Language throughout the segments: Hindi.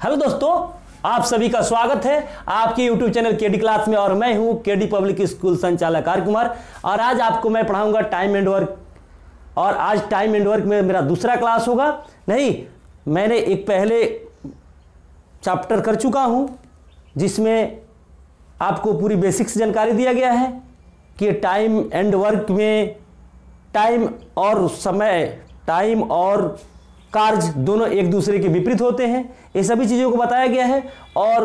हेलो दोस्तों, आप सभी का स्वागत है आपके YouTube चैनल केडी क्लास में। और मैं हूं केडी पब्लिक स्कूल संचालक आर कुमार। और आज आपको मैं पढ़ाऊंगा टाइम एंड वर्क। और आज टाइम एंड वर्क में मेरा दूसरा क्लास होगा। नहीं, मैंने एक पहले चैप्टर कर चुका हूं जिसमें आपको पूरी बेसिक्स जानकारी दिया गया है कि टाइम एंड वर्क में टाइम और समय, टाइम और कार्य दोनों एक दूसरे के विपरीत होते हैं। ये सभी चीज़ों को बताया गया है और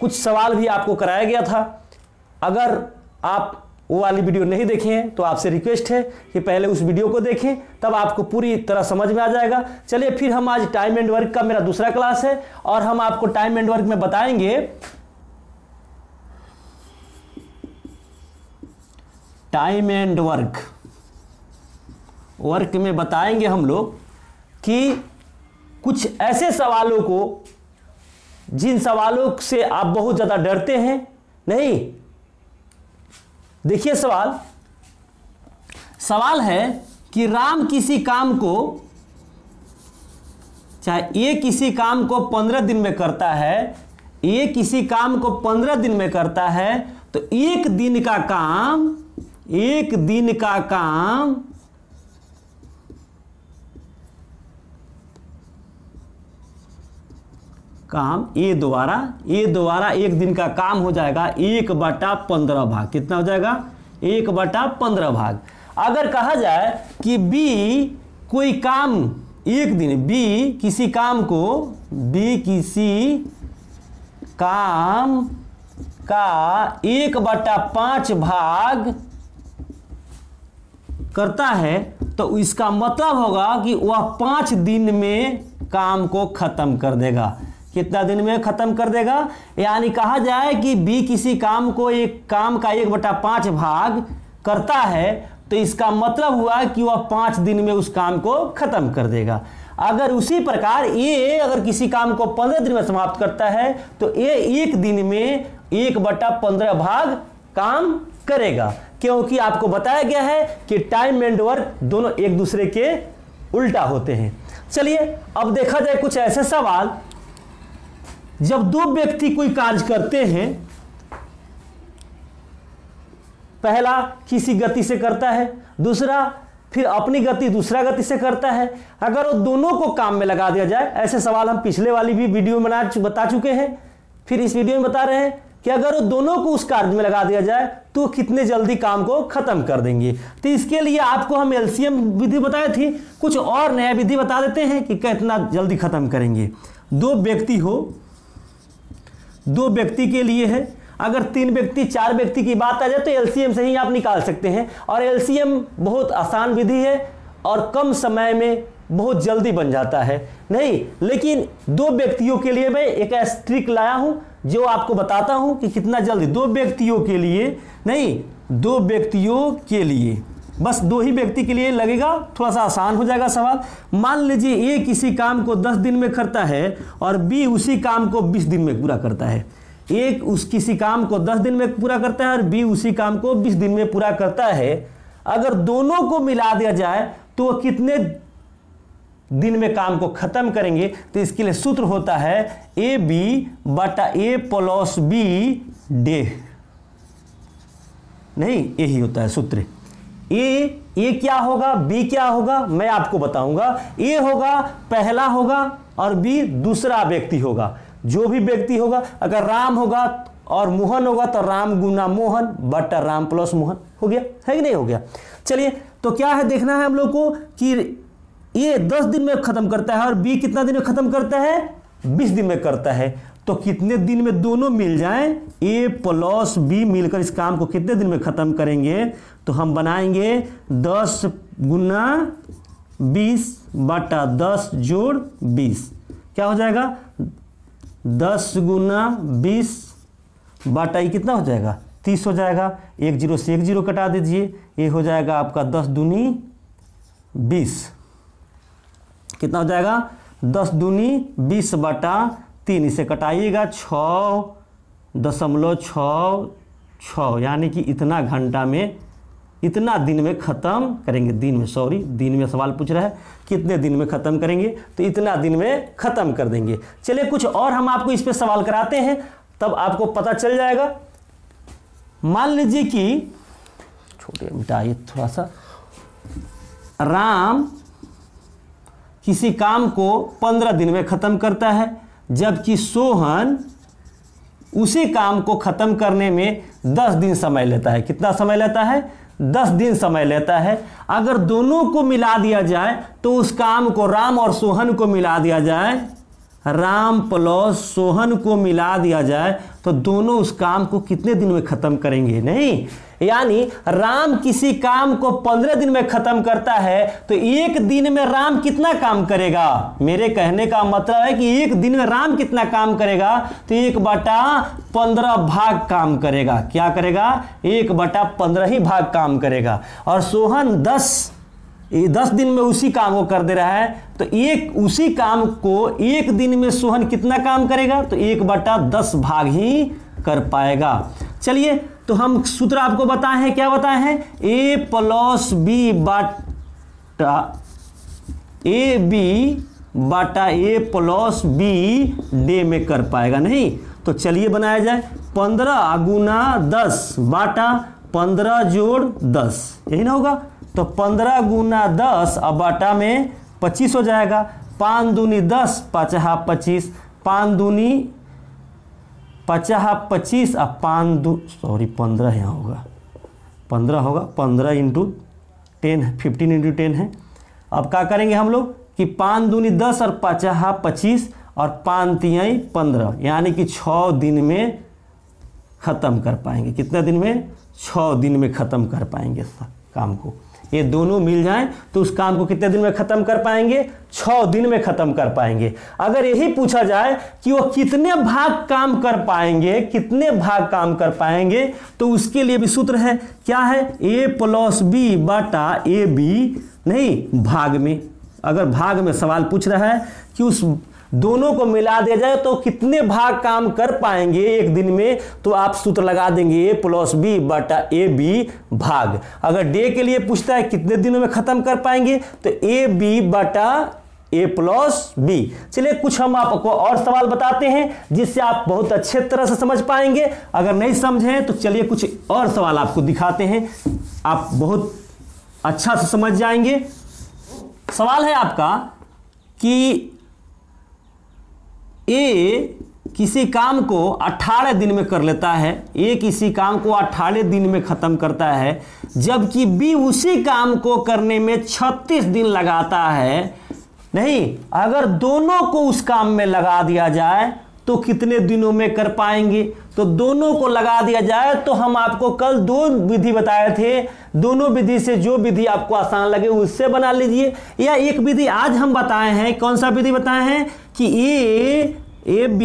कुछ सवाल भी आपको कराया गया था। अगर आप वो वाली वीडियो नहीं देखे हैं तो आपसे रिक्वेस्ट है कि पहले उस वीडियो को देखें, तब आपको पूरी तरह समझ में आ जाएगा। चलिए फिर हम आज टाइम एंड वर्क का मेरा दूसरा क्लास है और हम आपको टाइम एंड वर्क में बताएंगे टाइम एंड वर्क में बताएंगे हम लोग कि कुछ ऐसे सवालों को जिन सवालों से आप बहुत ज़्यादा डरते हैं। नहीं, देखिए सवाल है कि राम किसी काम को, चाहे ये किसी काम को 15 दिन में करता है, ये किसी काम को 15 दिन में करता है, तो एक दिन का काम ए द्वारा एक दिन का काम हो जाएगा 1/15 भाग। कितना हो जाएगा? 1/15 भाग। अगर कहा जाए कि बी कोई काम एक दिन, बी किसी काम का 1/5 भाग करता है, तो इसका मतलब होगा कि वह 5 दिन में काम को खत्म कर देगा। कितना दिन में खत्म कर देगा? यानी कहा जाए कि बी किसी काम को एक काम का 1/5 भाग करता है, तो इसका मतलब हुआ कि वह 5 दिन में उस काम को खत्म कर देगा। अगर उसी प्रकार ए अगर किसी काम को 15 दिन में समाप्त करता है, तो ए एक दिन में 1/15 भाग काम करेगा। क्योंकि आपको बताया गया है कि टाइम एंड वर्क दोनों एक दूसरे के उल्टा होते हैं। चलिए अब देखा जाए कुछ ऐसे सवाल। जब दो व्यक्ति कोई कार्य करते हैं, पहला किसी गति से करता है, दूसरा फिर अपनी गति दूसरा गति से करता है। अगर वो दोनों को काम में लगा दिया जाए, ऐसे सवाल हम पिछले वाली भी वीडियो में बता चुके हैं, फिर इस वीडियो में बता रहे हैं कि अगर वो दोनों को उस कार्य में लगा दिया जाए तो कितने जल्दी काम को खत्म कर देंगे। तो इसके लिए आपको हम एलसीएम विधि बताई थी, कुछ और नया विधि बता देते हैं कि कितना जल्दी खत्म करेंगे। दो व्यक्ति के लिए है। अगर 3 व्यक्ति 4 व्यक्ति की बात आ जाए तो एलसीएम से ही आप निकाल सकते हैं। और एलसीएम बहुत आसान विधि है और कम समय में बहुत जल्दी बन जाता है। नहीं, लेकिन 2 व्यक्तियों के लिए मैं एक ट्रिक लाया हूं जो आपको बताता हूं कि कितना जल्दी। 2 व्यक्तियों के लिए नहीं, 2 व्यक्तियों के लिए, बस 2 ही व्यक्ति के लिए लगेगा, थोड़ा सा आसान हो जाएगा सवाल। मान लीजिए ए किसी काम को 10 दिन में करता है और बी उसी काम को 20 दिन में पूरा करता है। एक किसी काम को 10 दिन में पूरा करता है और बी उसी काम को 20 दिन में पूरा करता है। अगर दोनों को मिला दिया जाए तो वो कितने दिन में काम को खत्म करेंगे? तो इसके लिए सूत्र होता है AB/A+B डे। नहीं, यही होता है सूत्र। ए क्या होगा, बी क्या होगा, मैं आपको बताऊंगा। ए होगा पहला होगा और बी दूसरा व्यक्ति होगा। जो भी व्यक्ति होगा, अगर राम होगा और मोहन होगा तो राम गुना मोहन बटा राम प्लस मोहन। हो गया है कि नहीं हो गया? चलिए, तो क्या है देखना है हम लोग को कि ये 10 दिन में खत्म करता है और बी कितना दिन में खत्म करता है? 20 दिन में करता है। तो कितने दिन में दोनों मिल जाएं, ए प्लस बी मिलकर इस काम को कितने दिन में खत्म करेंगे? तो हम बनाएंगे 10 गुना 20 बटा 10 जोड़ 20। क्या हो जाएगा? 10 गुना 20 बटा ये कितना हो जाएगा? 30 हो जाएगा। 1 0 से 1 0 कटा दीजिए, ये हो जाएगा आपका 10 दूनी 20। कितना हो जाएगा? 10 दूनी 20 बटा 3। इसे कटाइएगा 6.66, यानी कि इतना घंटा में इतना दिन में ख़त्म करेंगे। दिन में, सॉरी, दिन में सवाल पूछ रहा है, कितने दिन में ख़त्म करेंगे, तो इतना दिन में ख़त्म कर देंगे। चलिए कुछ और हम आपको इस पे सवाल कराते हैं, तब आपको पता चल जाएगा। मान लीजिए कि, छोटे मिटाइए थोड़ा सा, राम किसी काम को 15 दिन में ख़त्म करता है, जबकि सोहन उसी काम को ख़त्म करने में 10 दिन समय लेता है। कितना समय लेता है? 10 दिन समय लेता है। अगर दोनों को मिला दिया जाए तो उस काम को, राम और सोहन को मिला दिया जाए, राम प्लस सोहन को मिला दिया जाए तो दोनों उस काम को कितने दिन में ख़त्म करेंगे? नहीं, यानी राम किसी काम को 15 दिन में ख़त्म करता है तो एक दिन में राम कितना काम करेगा? मेरे कहने का मतलब है कि एक दिन में राम कितना काम करेगा? तो 1/15 भाग काम करेगा। क्या करेगा? 1/15 ही भाग काम करेगा। और सोहन 10 दिन में उसी काम को कर दे रहा है, तो एक उसी काम को एक दिन में सोहन कितना काम करेगा? तो 1/10 भाग ही कर पाएगा। चलिए, तो हम सूत्र आपको बताए हैं, क्या बताए हैं? a + b बटा a + b डे में कर पाएगा नहीं? तो चलिए बनाया जाए। 15 गुना 10 बाटा 15 जोड़ 10, यही ना होगा? तो 15 गुना 10 अब बाटा में 25 हो जाएगा। 5 दूनी 10, 5 25, 5 दूनी 50 25, अब 15 यहाँ होगा, 15 होगा, 15 × 10 है, 15 × 10 है। अब क्या करेंगे हम लोग कि 5 दूनी 10 और 50 25 और 5 तिहाई 15, यानी कि 6 दिन में ख़त्म कर पाएंगे। कितने दिन में? 6 दिन में ख़त्म कर पाएंगे काम को। ये दोनों मिल जाएं तो उस काम को कितने दिन में ख़त्म कर पाएंगे? 6 दिन में ख़त्म कर पाएंगे। अगर यही पूछा जाए कि वो कितने भाग काम कर पाएंगे, कितने भाग काम कर पाएंगे, तो उसके लिए भी सूत्र है। क्या है? a + b बटा ab, नहीं भाग में। अगर भाग में सवाल पूछ रहा है कि उस दोनों को मिला दिया जाए तो कितने भाग काम कर पाएंगे एक दिन में, तो आप सूत्र लगा देंगे a + b बटा ab भाग। अगर डे के लिए पूछता है कितने दिनों में ख़त्म कर पाएंगे, तो ab बटा a + b। चलिए कुछ हम आपको और सवाल बताते हैं जिससे आप बहुत अच्छे तरह से समझ पाएंगे। अगर नहीं समझें तो चलिए कुछ और सवाल आपको दिखाते हैं, आप बहुत अच्छा से समझ जाएंगे। सवाल है आपका कि ए किसी काम को 18 दिन में कर लेता है, ए किसी काम को 18 दिन में ख़त्म करता है, जबकि बी उसी काम को करने में 36 दिन लगाता है। नहीं, अगर दोनों को उस काम में लगा दिया जाए तो कितने दिनों में कर पाएंगे? तो दोनों को लगा दिया जाए तो हम आपको कल 2 विधि बताए थे, दोनों विधि से जो विधि आपको आसान लगे उससे बना लीजिए, या एक विधि आज हम बताए हैं। कौन सा विधि बताए हैं? कि ab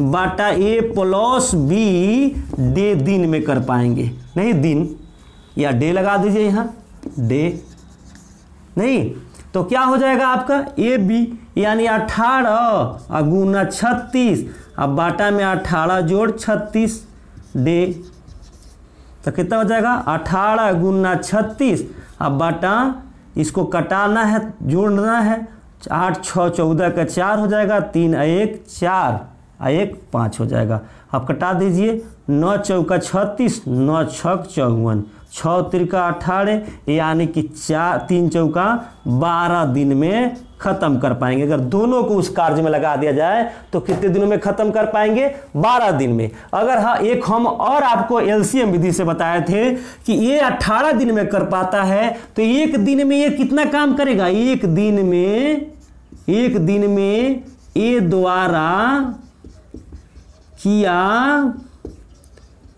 बटा a + b डे दिन में कर पाएंगे। नहीं, दिन या डे लगा दीजिए यहाँ, डे। नहीं तो क्या हो जाएगा आपका? ab यानी 18 गुना 36, अब बाटा में 18 जोड़ 36 डे, तो कितना हो जाएगा? 18 गुना 36, अब बाटा, इसको कटाना है, जोड़ना है, 8 6 14 का 4 हो जाएगा, 3 1 4 1 5 हो जाएगा। अब कटा दीजिए, 9 चौका 36, 9 छक 54, 6 तिरका 18, यानी कि 3 चौका 12 दिन में ख़त्म कर पाएंगे। अगर दोनों को उस कार्य में लगा दिया जाए तो कितने दिनों में ख़त्म कर पाएंगे? 12 दिन में। अगर हाँ, एक हम और आपको एलसीएम विधि से बताए थे कि ये 18 दिन में कर पाता है, तो एक दिन में ये कितना काम करेगा? एक दिन में ए द्वारा किया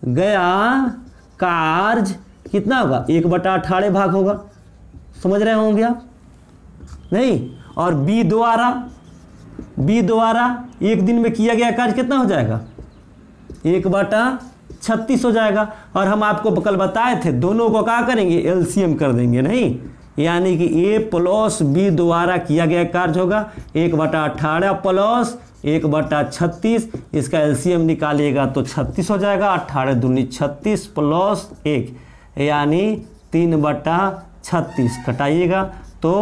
गया कार्य कितना होगा? 1/18 भाग होगा। समझ रहे होंगे आप? नहीं, और बी द्वारा एक दिन में किया गया कार्य कितना हो जाएगा? 1/36 हो जाएगा। और हम आपको कल बताए थे दोनों को क्या करेंगे? एलसीएम कर देंगे। नहीं, यानी कि a + b द्वारा किया गया कार्य होगा 1/18 प्लस 1/36, इसका एलसीएम निकालिएगा तो 36 हो जाएगा। 18 दूनी 36 प्लस 1, यानी 3/36 घटाइएगा तो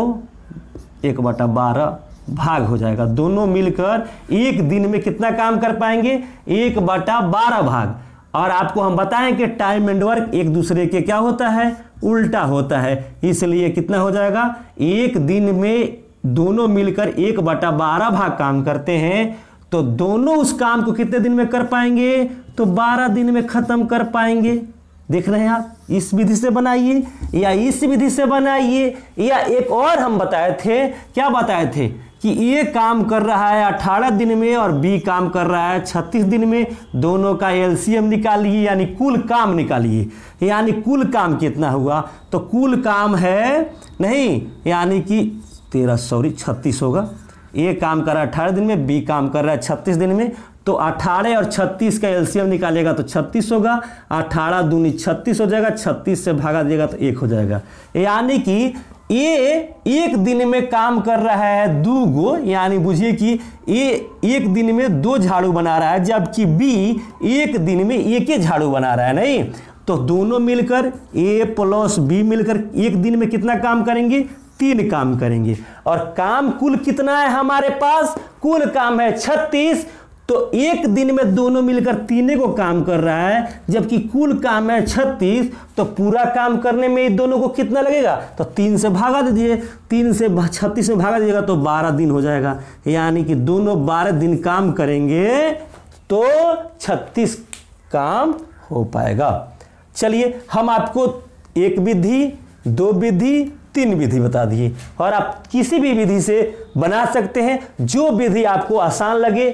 1/12 भाग हो जाएगा। दोनों मिलकर एक दिन में कितना काम कर पाएंगे? 1/12 भाग। और आपको हम बताएं कि टाइम एंड वर्क एक दूसरे के क्या होता है? उल्टा होता है। इसलिए कितना हो जाएगा? एक दिन में दोनों मिलकर 1/12 भाग काम करते हैं, तो दोनों उस काम को कितने दिन में कर पाएंगे? तो 12 दिन में खत्म कर पाएंगे। देख रहे हैं आप? इस विधि से बनाइए या इस विधि से बनाइए, या एक और हम बताए थे, क्या बताए थे कि ए काम कर रहा है 18 दिन में और बी काम कर रहा है 36 दिन में। दोनों का एलसीएम निकालिए, यानी कुल काम निकालिए। यानी कुल काम कितना हुआ? तो कुल काम है नहीं, यानी कि 36 होगा। ए काम कर रहा है 18 दिन में, बी काम कर रहा है 36 दिन में, तो 18 और 36 का एलसीएम निकालेगा तो 36 होगा। 18 दूनी 36 हो जाएगा, 36 से भागा दिएगा तो 1 हो जाएगा। यानी कि ए एक दिन में काम कर रहा है 2 गो, यानी बुझिए कि ए एक दिन में 2 झाड़ू बना रहा है, जबकि बी एक दिन में 1 झाड़ू बना रहा है। नहीं, तो दोनों मिलकर ए प्लस बी मिलकर एक दिन में कितना काम करेंगे? 3 काम करेंगे। और काम कुल कितना है हमारे पास? कुल काम है 36, तो एक दिन में दोनों मिलकर 3 को काम कर रहा है, जबकि कुल काम है 36, तो पूरा काम करने में दोनों को कितना लगेगा? तो 3 से भागा दीजिए, 3 से 36 में भागा दीजिएगा तो 12 दिन हो जाएगा। यानी कि दोनों 12 दिन काम करेंगे तो 36 काम हो पाएगा। चलिए, हम आपको 1 विधि, 2 विधि, 3 विधि बता दिए, और आप किसी भी विधि से बना सकते हैं। जो विधि आपको आसान लगे,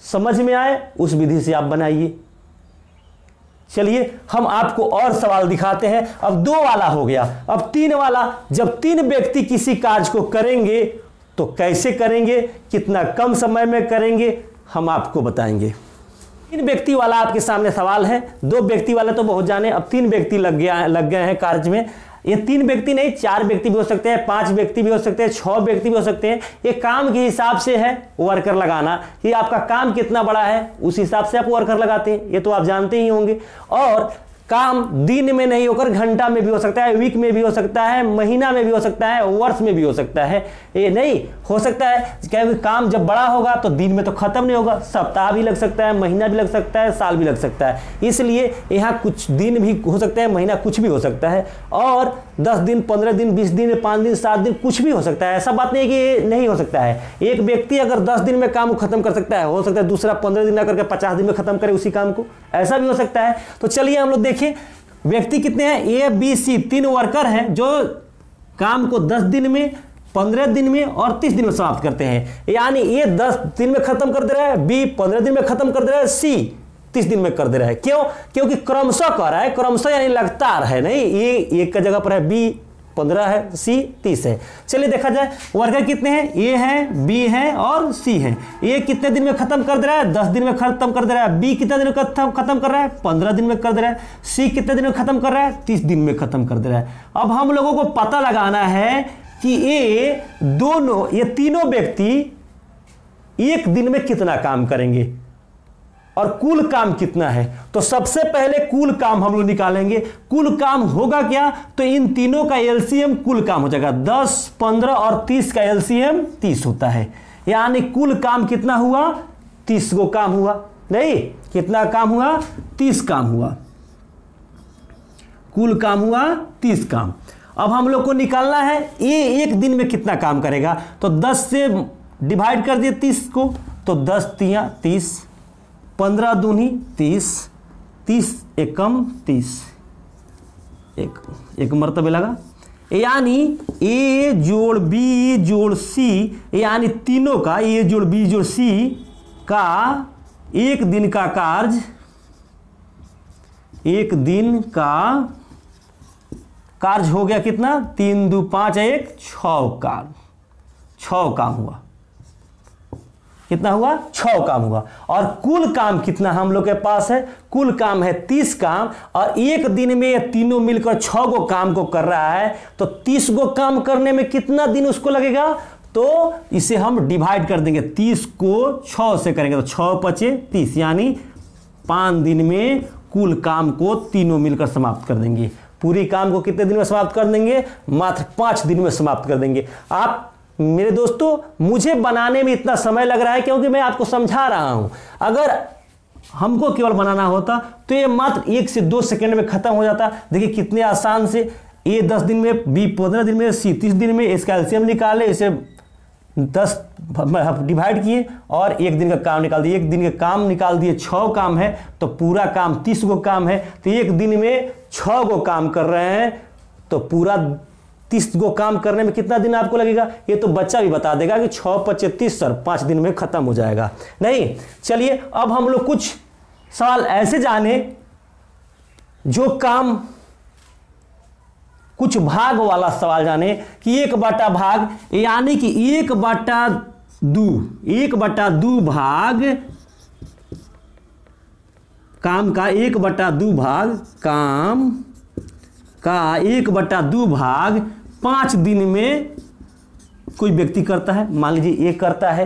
समझ में आए, उस विधि से आप बनाइए। चलिए, हम आपको और सवाल दिखाते हैं। अब 2 वाला हो गया, अब 3 वाला। जब 3 व्यक्ति किसी कार्य को करेंगे तो कैसे करेंगे, कितना कम समय में करेंगे, हम आपको बताएंगे। 3 व्यक्ति वाला आपके सामने सवाल है। 2 व्यक्ति वाले तो बहुत जाने, अब 3 व्यक्ति लग गए हैं कार्य में। ये 3 व्यक्ति नहीं, 4 व्यक्ति भी हो सकते हैं, 5 व्यक्ति भी हो सकते हैं, 6 व्यक्ति भी हो सकते हैं। ये काम के हिसाब से है वर्कर लगाना, कि आपका काम कितना बड़ा है उस हिसाब से आप वर्कर लगाते हैं, ये तो आप जानते ही होंगे। और काम दिन में नहीं होकर घंटा में भी हो सकता है, वीक में भी हो सकता है, महीना में भी हो सकता है, वर्ष में भी हो सकता है। ये नहीं हो सकता है क्योंकि काम जब बड़ा होगा तो दिन में तो खत्म नहीं होगा, सप्ताह भी लग सकता है, महीना भी लग सकता है, साल भी लग सकता है। इसलिए यहाँ कुछ दिन भी हो सकता है, महीना कुछ भी हो सकता है, और 10 दिन, 15 दिन, 20 दिन, 5 दिन, 7 दिन कुछ भी हो सकता है। ऐसा बात नहीं है कि नहीं हो सकता है। एक व्यक्ति अगर 10 दिन में काम खत्म कर सकता है, हो सकता है दूसरा 15 दिन ना करके 50 दिन में खत्म करे उसी काम को, ऐसा भी हो सकता है। तो चलिए हम लोग देखिए, व्यक्ति कितने हैं? ए, बी, सी, 3 वर्कर हैं जो काम को 10 दिन में, 15 दिन में और 30 दिन में समाप्त करते हैं। यानी ए 10 दिन में खत्म कर दे रहा है, बी 15 दिन में खत्म कर दे रहा है, सी 30 दिन में कर दे रहा है। क्यों? क्योंकि क्रमशः कर रहा है, क्रमशः यानी लगातार है। नहीं, ए 1 का जगह पर है, बी 15 है, सी 30 है। चलिए देखा जाए, वर्कर कितने हैं? ए है, बी है और सी है। ए कितने दिन में खत्म कर दे रहा है? 10 दिन में खत्म कर दे रहा है। बी कितने दिन में खत्म कर रहा है? 15 दिन में कर दे रहा है। सी कितने दिन में खत्म कर रहा है? 30 दिन में खत्म कर दे रहा है। अब हम लोगों को पता लगाना है कि ये दोनों, ये तीनों व्यक्ति एक दिन में कितना काम करेंगे और कुल काम कितना है। तो सबसे पहले कुल काम हम लोग निकालेंगे। कुल काम होगा क्या? तो इन तीनों का एलसीएम कुल काम हो जाएगा। 10, 15 और 30 का एलसीएम 30 होता है। यानी कुल काम कितना हुआ? 30 को काम हुआ। नहीं, कितना काम हुआ? 30 काम हुआ। कुल काम हुआ 30 काम। अब हम लोग को निकालना है ये एक दिन में कितना काम करेगा। तो 10 से डिवाइड कर दिए 30 को, तो 10 तिया 30, 15 दूनी 30, 30 एकम 30, एक मरतबे लगा। यानी ए जोड़ बी जोड़ सी, यानी तीनों का ए जोड़ बी जोड़ सी का एक दिन का कार्य, एक दिन का कार्य हो गया कितना? 3 2 5 1 6 कार्य, 6 काम हुआ। कितना हुआ? 6 काम हुआ। और कुल काम कितना हम लोग के पास है? कुल काम है 30 काम, और एक दिन में ये तीनों मिलकर 6 गो काम को कर रहा है। तो 30 गो काम करने में कितना दिन उसको लगेगा? तो इसे हम डिवाइड कर देंगे, 30 को 6 से करेंगे तो 6 × 5 = 30, यानी 5 दिन में कुल काम को तीनों मिलकर समाप्त कर देंगे। पूरी काम को कितने दिन में समाप्त कर देंगे? मात्र 5 दिन में समाप्त कर देंगे। आप मेरे दोस्तों, मुझे बनाने में इतना समय लग रहा है क्योंकि मैं आपको समझा रहा हूं। अगर हमको केवल बनाना होता तो ये मात्र 1 से 2 सेकंड में खत्म हो जाता। देखिए कितने आसान से, ए 10 दिन में, बी 15 दिन में, सी 30 दिन में, इसका एलसीएम निकाले, इसे 10 डिवाइड किए और 1 दिन का काम निकाल दिए। 1 दिन का काम निकाल दिए, 6 काम है तो पूरा काम 30 गो काम है, तो 1 दिन में 6 गो काम कर रहे हैं, तो पूरा 30 गो काम करने में कितना दिन आपको लगेगा? ये तो बच्चा भी बता देगा कि 6 × 25 सर 5 दिन में खत्म हो जाएगा। नहीं, चलिए अब हम लोग कुछ सवाल ऐसे जाने जो काम, कुछ भाग वाला सवाल जाने कि 1/2 भाग, यानी कि 1/2 भाग काम का 1/2 भाग, काम का 1/2 भाग 5 दिन में कोई व्यक्ति करता है। मान लीजिए ये करता है,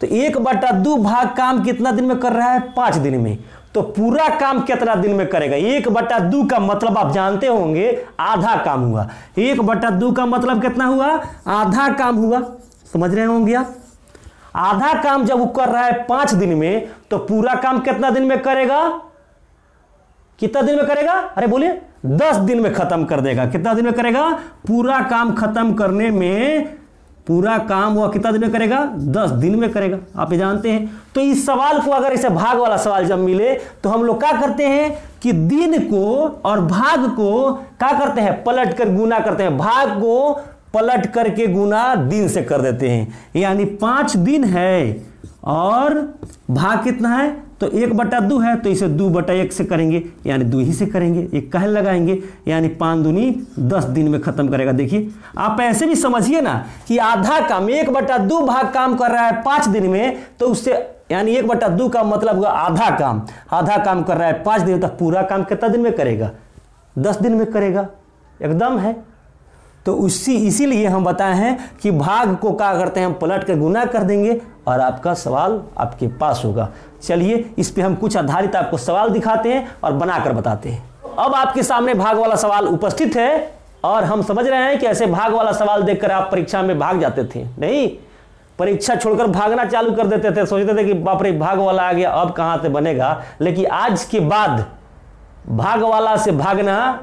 तो 1/2 भाग काम कितना दिन में कर रहा है? 5 दिन में। तो पूरा काम कितना दिन में करेगा? 1/2 का मतलब आप जानते होंगे आधा काम हुआ। 1/2 का मतलब कितना हुआ? आधा काम हुआ। समझ रहे होंगे आप? आधा काम जब वो कर रहा है 5 दिन में, तो पूरा काम कितना दिन में करेगा? कितना दिन में करेगा? अरे बोलिए, 10 दिन में खत्म कर देगा। कितना दिन में करेगा? पूरा काम खत्म करने में, पूरा काम वो कितना दिन में करेगा? 10 दिन में करेगा। आप ये जानते हैं। तो इस सवाल को, अगर इसे भाग वाला सवाल जब मिले तो हम लोग क्या करते हैं कि दिन को और भाग को क्या करते हैं? पलट कर गुना करते हैं। भाग को पलट करके गुना दिन से कर देते हैं। यानी 5 दिन है और भाग कितना है? तो 1/2 है, तो इसे 2/1 से करेंगे, यानी 2 ही से करेंगे, एक कहल लगाएंगे, यानी 5 दूनी 10 दिन में खत्म करेगा। देखिए आप ऐसे भी समझिए ना कि आधा काम, 1/2 भाग काम कर रहा है 5 दिन में, तो उससे यानी 1/2 का मतलब हुआ आधा काम। आधा काम कर रहा है 5 दिन, तक पूरा काम कितना दिन में करेगा? 10 दिन में करेगा। एकदम है। तो इसीलिए हम बताए हैं कि भाग को क्या करते हैं? हम पलट कर गुना कर देंगे और आपका सवाल आपके पास होगा। चलिए इस पे हम कुछ आधारित आपको सवाल दिखाते हैं और बनाकर बताते हैं। अब आपके सामने भाग वाला सवाल उपस्थित है और हम समझ रहे हैं कि ऐसे भाग वाला सवाल देखकर आप परीक्षा में भाग जाते थे। नहीं, परीक्षा छोड़कर भागना चालू कर देते थे, सोचते थे कि बाप रे भाग वाला आ गया, अब कहां से बनेगा। लेकिन आज के बाद भाग वाला से भागना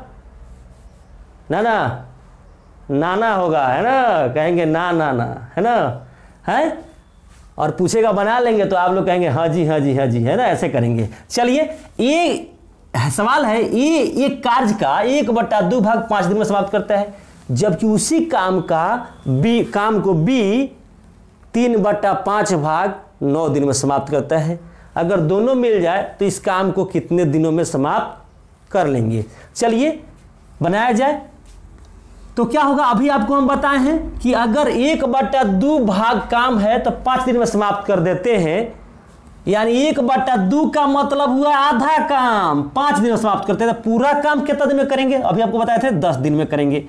नाना होगा, है ना? कहेंगे ना ना ना, है ना? है, और पूछेगा बना लेंगे तो आप लोग कहेंगे हाँ जी हाँ जी हाँ जी, है ना? ऐसे करेंगे। चलिए ये सवाल है, ये एक कार्य का 1/2 भाग 5 दिन में समाप्त करता है, जबकि उसी काम को बी 3/5 भाग 9 दिन में समाप्त करता है। अगर दोनों मिल जाए तो इस काम को कितने दिनों में समाप्त कर लेंगे? चलिए बनाया जाए तो क्या होगा? अभी आपको हम बताए हैं कि अगर 1/2 भाग काम है तो 5 दिन में समाप्त कर देते हैं, यानी 1/2 का मतलब हुआ आधा काम 5 दिन में समाप्त करते हैं। तो पूरा काम कितना दिन में करेंगे? अभी आपको बताए थे 10 दिन में करेंगे।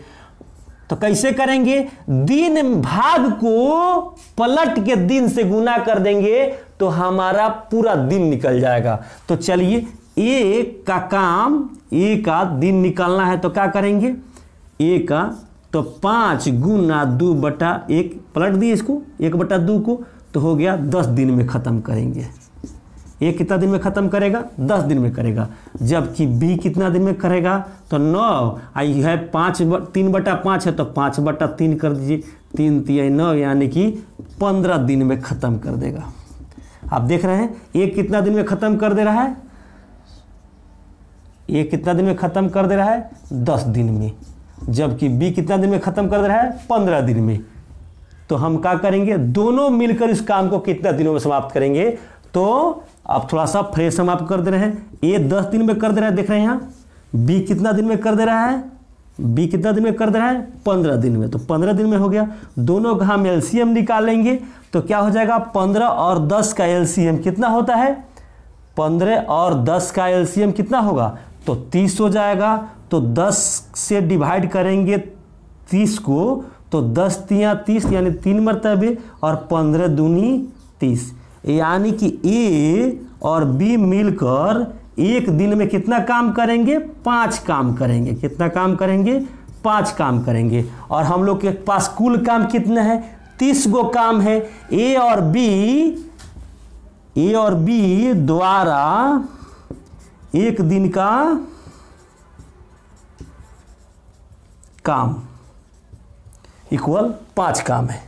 तो कैसे करेंगे? दिन भाग को पलट के दिन से गुना कर देंगे तो हमारा पूरा दिन निकल जाएगा। तो चलिए एक का काम, एक का दिन निकालना है तो क्या करेंगे? एक का तो 5 गुना 2/1 पलट दिए इसको 1/2 को, तो हो गया 10 दिन में खत्म करेंगे। ये कितना दिन में खत्म करेगा? 10 दिन में करेगा। जबकि बी कितना दिन में करेगा? तो 9 आई है 3/5 है तो 5/3 कर दीजिए, 3 3 9, यानी कि 15 दिन में खत्म कर देगा। आप देख रहे हैं ये कितना दिन में खत्म कर दे रहा है? ये कितना दिन में खत्म कर दे रहा है? 10 दिन में। जबकि बी कितना दिन में खत्म कर दे रहा है? 15 दिन में। तो हम क्या करेंगे? दोनों मिलकर इस काम को कितना दिनों में समाप्त करेंगे? तो आप थोड़ा सा फ्रेश हम आपको कर दे रहे हैं। ये 10 दिन में कर दे रहा है, देख रहे हैं यहाँ। बी कितना दिन में कर दे रहा है? बी कितना दिन में कर दे रहा है? 15 दिन में। तो 15 दिन में हो गया। दोनों का हम एलसीएम निकालेंगे तो क्या हो जाएगा? 15 और 10 का एलसीएम कितना होता है? 15 और 10 का एलसीएम कितना होगा? तो 30 हो जाएगा। तो 10 से डिवाइड करेंगे 30 को, तो 10 तियां 30, यानी 3 मरतबे, और 15 दूनी 30, यानी कि ए और बी मिलकर एक दिन में कितना काम करेंगे? 5 काम करेंगे। कितना काम करेंगे? 5 काम करेंगे। और हम लोग के पास कुल काम कितना है? 30 गो काम है। ए और बी द्वारा एक दिन का काम इक्वल 5 काम है।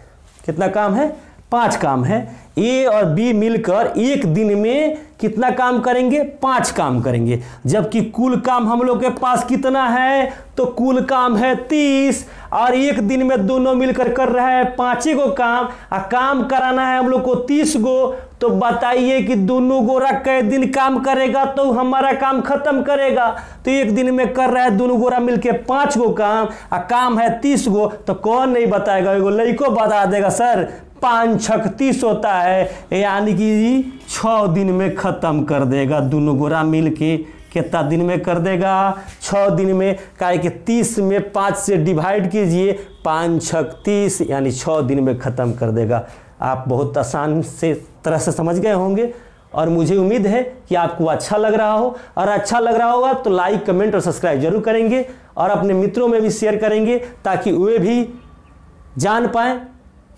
कितना काम है? 5 काम है। ए और बी मिलकर एक दिन में कितना काम करेंगे? 5 काम करेंगे। जबकि कुल काम हम लोग के पास कितना है? तो कुल काम है 30 और एक दिन में दोनों मिलकर कर रहा है 5 गो काम और काम कराना है हम लोग को 30 गो। तो बताइए कि दोनों गोरा कै दिन काम करेगा तो हमारा काम खत्म करेगा? तो एक दिन में कर रहा है दोनों गोरा मिलकर 5 गो काम और काम है 30 गो। तो कौन नहीं बताएगा? एगो लड़को बता देगा सर 5 छक 30 होता है, यानी कि 6 दिन में खत्म कर देगा। दोनों गोरा मिल के कितना दिन में कर देगा? 6 दिन में। काहे कि 30 में 5 से डिवाइड कीजिए, 5 छक 30 यानी 6 दिन में खत्म कर देगा। आप बहुत आसान से तरह से समझ गए होंगे और मुझे उम्मीद है कि आपको अच्छा लग रहा हो। और अच्छा लग रहा होगा तो लाइक, कमेंट और सब्सक्राइब जरूर करेंगे और अपने मित्रों में भी शेयर करेंगे ताकि वे भी जान पाएँ।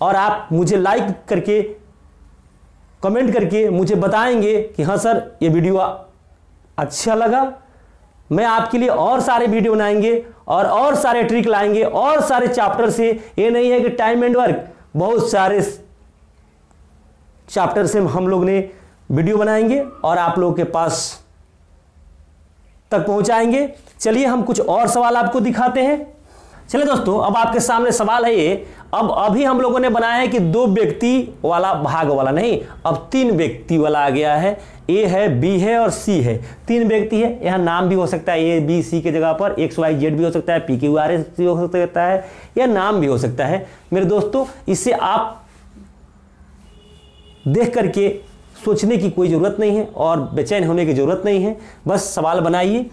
और आप मुझे लाइक करके, कमेंट करके मुझे बताएंगे कि हाँ सर ये वीडियो अच्छा लगा। मैं आपके लिए और सारे वीडियो बनाएंगे और सारे ट्रिक लाएंगे और सारे चैप्टर से। ये नहीं है कि टाइम एंड वर्क, बहुत सारे चैप्टर से हम लोग ने वीडियो बनाएंगे और आप लोगों के पास तक पहुंचाएंगे। चलिए हम कुछ और सवाल आपको दिखाते हैं। चलिए दोस्तों, अब आपके सामने सवाल है ये। अब अभी हम लोगों ने बनाया है कि 2 व्यक्ति वाला भाग वाला नहीं, अब 3 व्यक्ति वाला आ गया है। ए है, बी है और सी है। 3 व्यक्ति है। यहाँ नाम भी हो सकता है ए बी सी के जगह पर XYZ भी हो सकता है, PQRS भी हो सकता है, या नाम भी हो सकता है। मेरे दोस्तों, इसे आप देख करके सोचने की कोई ज़रूरत नहीं है और बेचैन होने की ज़रूरत नहीं है। बस सवाल बनाइए।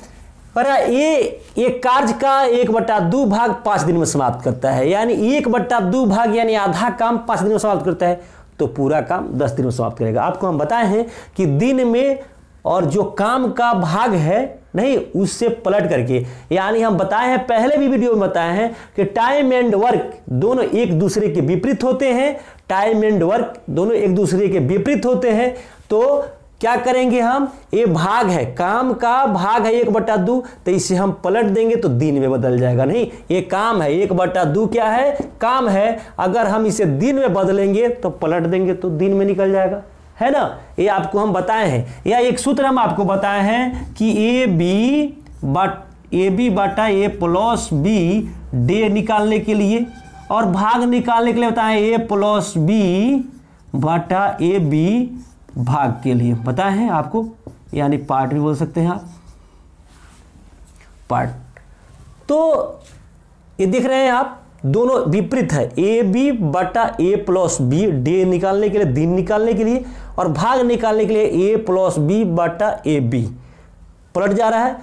पर ये कार्य का 1/2 भाग 5 दिन में समाप्त करता है, यानी 1/2 भाग यानी आधा काम 5 दिन में समाप्त करता है, तो पूरा काम 10 दिन में समाप्त करेगा। आपको हम बताए हैं कि दिन में और जो काम का भाग है नहीं, उससे पलट करके, यानी हम बताए हैं, पहले भी वीडियो में बताए हैं कि टाइम एंड वर्क दोनों एक दूसरे के विपरीत होते हैं। टाइम एंड वर्क दोनों एक दूसरे के विपरीत होते हैं। तो क्या करेंगे हम? ये भाग है, काम का भाग है 1/2, तो इसे हम पलट देंगे तो दिन में बदल जाएगा। नहीं, ये काम है, 1/2 क्या है? काम है। अगर हम इसे दिन में बदलेंगे तो पलट देंगे तो दिन में निकल जाएगा, है ना? ये आपको हम बताए हैं। या एक सूत्र हम आपको बताए हैं कि ए बी बटा ए प्लस बी डे निकालने के लिए, और भाग निकालने के लिए बताएं ए प्लस बी बटा ए बी भाग के लिए बताए हैं आपको, यानी पार्ट भी बोल सकते हैं आप, पार्ट। तो ये देख रहे हैं आप, दोनों विपरीत है। ए बी बटा ए प्लस बी डे निकालने के लिए, दिन निकालने के लिए, और भाग निकालने के लिए ए प्लस बी बटा ए बी पलट जा रहा है।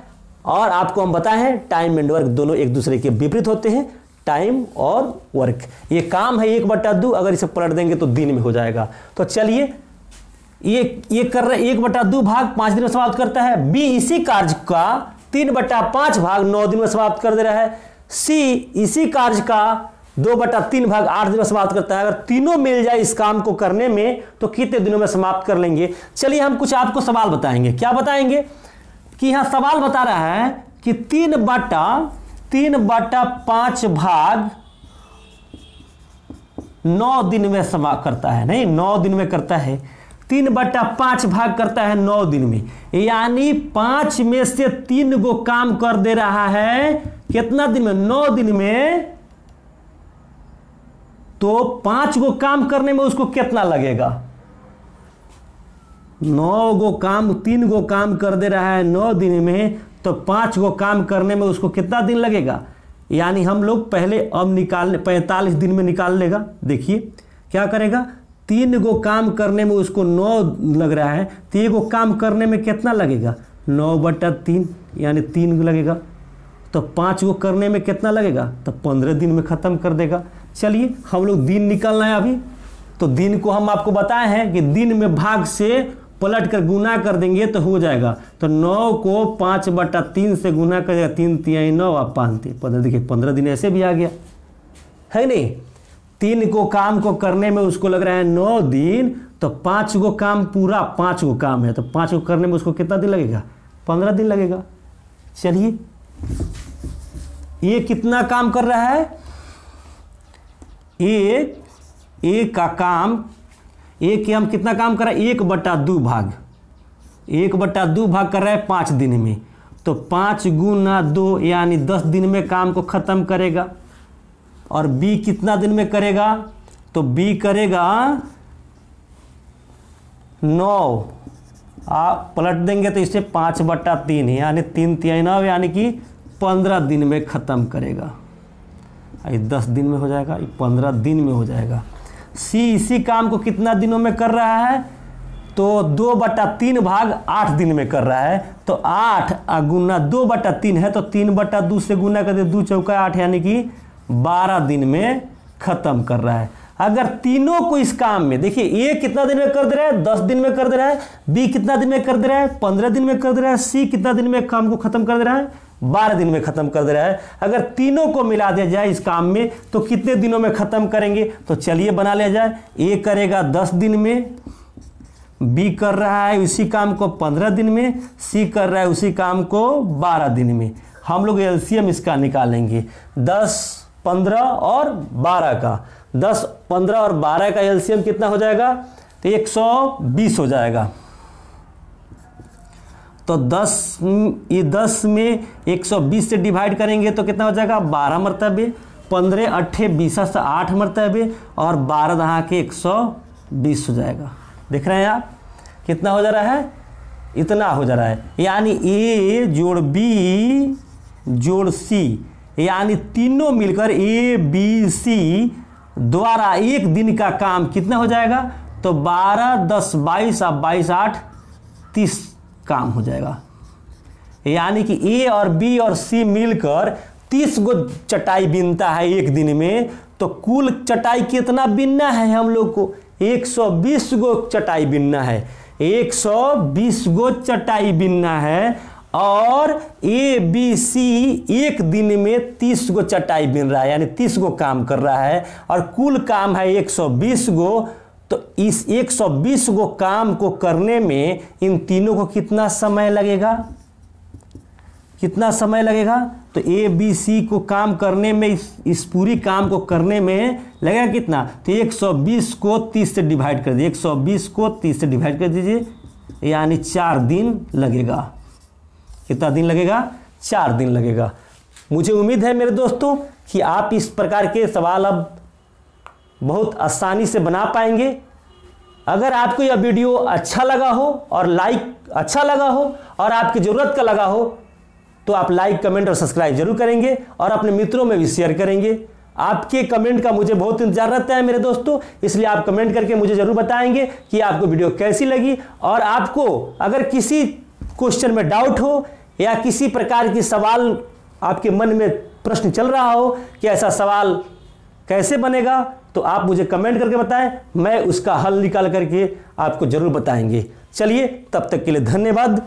और आपको हम बताए हैं टाइम एंड वर्क दोनों एक दूसरे के विपरीत होते हैं। टाइम और वर्क, ये काम है 1/2, अगर इसे पलट देंगे तो दिन में हो जाएगा। तो चलिए, ये कर रहे 1/2 भाग 5 दिन में समाप्त करता है। बी इसी कार्य का 3/5 भाग 9 दिन में समाप्त कर दे रहा है। सी इसी कार्य का 2/3 भाग 8 दिन में समाप्त करता है। अगर तीनों मिल जाए इस काम को करने में तो कितने दिनों में समाप्त कर लेंगे? चलिए हम कुछ आपको सवाल बताएंगे। क्या बताएंगे? कि यहां सवाल बता रहा है कि 3/5 भाग 9 दिन में समाप्त करता है। नहीं, 9 दिन में करता है। 3/5 भाग करता है 9 दिन में, यानी 5 में से 3 गो काम कर दे रहा है। कितना दिन में? 9 दिन में। तो 5 गो काम करने में उसको कितना लगेगा? 9 गो काम, 3 गो काम कर दे रहा है 9 दिन में, तो 5 गो काम करने में उसको कितना दिन लगेगा? यानी हम लोग पहले अब 45 दिन में निकाल लेगा। देखिए क्या करेगा, 3 गो काम करने में उसको 9 लग रहा है, तो 1 गो काम करने में कितना लगेगा? 9/3 यानी 3 लगेगा। तो 5 गो करने में कितना लगेगा? तो 15 दिन में ख़त्म कर देगा। चलिए हम लोग दिन निकालना है अभी। तो दिन को हम आपको बताए हैं कि दिन में भाग से पलट कर गुना कर देंगे तो हो जाएगा। तो 9 को 5/3 से गुना करेगा, 3 तिहाई 9 और 5 तिहाई 15। देखिए 15 दिन ऐसे भी आ गया है नहीं। 3 को काम को करने में उसको लग रहा है 9 दिन, तो 5 को काम पूरा 5 को काम है तो 5 को करने में उसको कितना दिन लगेगा? 15 दिन लगेगा। चलिए ये कितना काम कर रहा है? एक का काम, एक हम कितना काम कर रहा है? 1/2 भाग, 1/2 भाग कर रहा है 5 दिन में। तो 5 गुना 2 यानी 10 दिन में काम को ख़त्म करेगा। और बी कितना दिन में करेगा? तो बी करेगा 9, आप पलट देंगे तो इसे 5/3 यानी 3 तिहाई 9 यानी कि 15 दिन में ख़त्म करेगा। ये 10 दिन में हो जाएगा, ये 15 दिन में हो जाएगा। सी इसी काम को कितना दिनों में कर रहा है? तो 2/3 भाग 8 दिन में कर रहा है। तो 8 गुना 2/3 है तो 3/2 से गुना कर दे, 2 चौका 8 यानी कि 12 दिन में ख़त्म कर रहा है। अगर तीनों को इस काम में देखिए, ए कितना दिन में कर दे रहा है? 10 दिन में कर दे रहा है। बी कितना दिन में कर दे रहा है? 15 दिन में कर दे रहा है। सी कितना दिन में काम को ख़त्म कर दे रहा है? 12 दिन में ख़त्म कर दे रहा है। अगर तीनों को मिला दिया जाए इस काम में तो कितने दिनों में ख़त्म करेंगे? तो चलिए बना लिया जाए। ए करेगा 10 दिन में, बी कर रहा है उसी काम को 15 दिन में, सी कर रहा है उसी काम को 12 दिन में। हम लोग एलसीएम इसका निकालेंगे 10, 15 और 12 का। 10, 15 और 12 का एलसीएम कितना हो जाएगा? तो 120 हो जाएगा। तो 10 में 120 से डिवाइड करेंगे तो कितना हो जाएगा? 12 मरतबे। 15 8 20 से 8 मरतबे और 12 दहा के 120 हो जाएगा। देख रहे हैं आप कितना हो जा रहा है? इतना हो जा रहा है। यानी ए जोड़ बी जोड़ सी यानी तीनों मिलकर ए बी सी द्वारा एक दिन का काम कितना हो जाएगा? तो 12 10 22 और 22 8 30 काम हो जाएगा। यानी कि ए और बी और सी मिलकर 30 गो चटाई बीनता है एक दिन में। तो कुल चटाई कितना बीनना है हम लोग को? 120 गो चटाई बीनना है। 120 गो चटाई बीनना है। और ए बी सी एक दिन में 30 गो चटाई बीन रहा है, यानी 30 गो काम कर रहा है। और कुल काम है 120 गो। तो इस 120 गो काम को करने में इन तीनों को कितना समय लगेगा? कितना समय लगेगा? तो ए बी सी को काम करने में इस पूरी काम को करने में लगेगा कितना? तो 120 को 30 से डिवाइड कर दीजिए। 120 को 30 से डिवाइड कर दीजिए यानी 4 दिन लगेगा। कितना दिन लगेगा? 4 दिन लगेगा। मुझे उम्मीद है मेरे दोस्तों कि आप इस प्रकार के सवाल अब बहुत आसानी से बना पाएंगे। अगर आपको यह वीडियो अच्छा लगा हो और लाइक अच्छा लगा हो और आपकी ज़रूरत का लगा हो तो आप लाइक कमेंट और सब्सक्राइब जरूर करेंगे और अपने मित्रों में भी शेयर करेंगे। आपके कमेंट का मुझे बहुत इंतजार रहता है मेरे दोस्तों, इसलिए आप कमेंट करके मुझे ज़रूर बताएंगे कि आपको वीडियो कैसी लगी। और आपको अगर किसी क्वेश्चन में डाउट हो या किसी प्रकार की सवाल आपके मन में प्रश्न चल रहा हो कि ऐसा सवाल कैसे बनेगा, तो आप मुझे कमेंट करके बताएं, मैं उसका हल निकाल करके आपको जरूर बताएंगे। चलिए तब तक के लिए धन्यवाद।